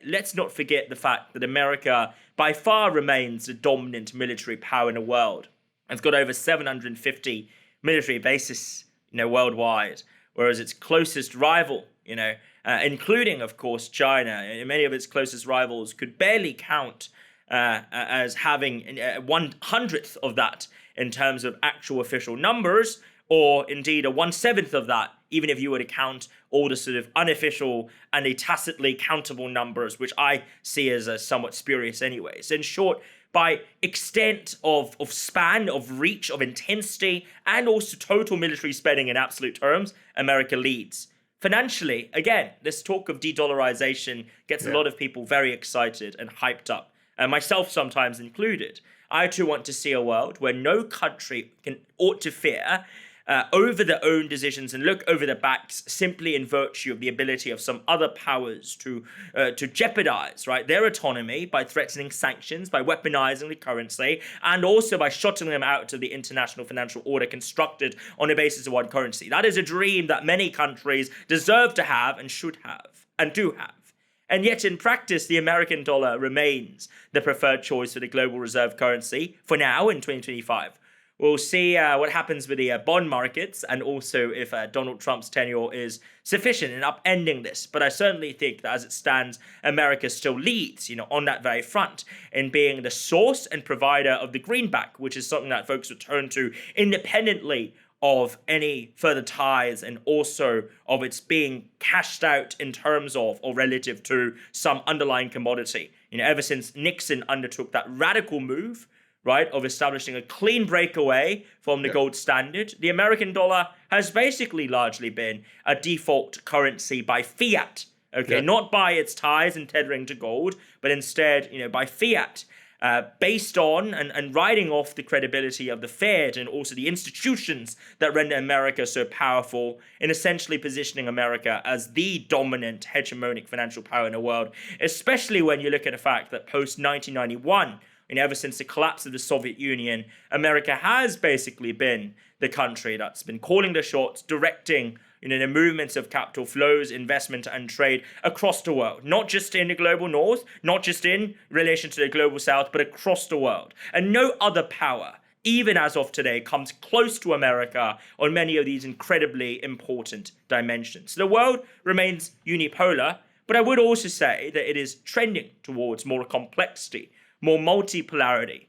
let's not forget the fact that America by far remains the dominant military power in the world. It's got over 750 military bases, worldwide, whereas its closest rival, including, of course, China, and many of its closest rivals could barely count as having 1/100th of that in terms of actual official numbers, or indeed a 1/7 of that, even if you were to count all the sort of unofficial and the tacitly countable numbers, which I see as somewhat spurious anyways. In short, by extent of span, of reach, of intensity, and also total military spending in absolute terms, America leads. Financially, again, this talk of de-dollarization gets a lot of people very excited and hyped up, and myself sometimes included. I too want to see a world where no country ought to fear over their own decisions and look over their backs simply in virtue of the ability of some other powers to jeopardize, right, their autonomy by threatening sanctions, by weaponizing the currency, and also by shutting them out of the international financial order constructed on the basis of one currency. That is a dream that many countries deserve to have and should have and do have. And yet, in practice, the American dollar remains the preferred choice for the global reserve currency for now in 2025. We'll see what happens with the bond markets, and also if Donald Trump's tenure is sufficient in upending this. But I certainly think that as it stands, America still leads, on that very front in being the source and provider of the greenback, which is something that folks would turn to independently of any further ties, and also of its being cashed out in terms of or relative to some underlying commodity. Ever since Nixon undertook that radical move, right, of establishing a clean breakaway from the gold standard, the American dollar has basically largely been a default currency by fiat, not by its ties and tethering to gold, but instead, by fiat, based on and riding off the credibility of the Fed and also the institutions that render America so powerful, in essentially positioning America as the dominant hegemonic financial power in the world, especially when you look at the fact that post-1991, ever since the collapse of the Soviet Union, America has basically been the country that's been calling the shots, directing the movements of capital flows, investment, and trade across the world. Not just in the global north, not just in relation to the global south, but across the world. And no other power, even as of today, comes close to America on many of these incredibly important dimensions. The world remains unipolar, but I would also say that it is trending towards more complexity, more multipolarity,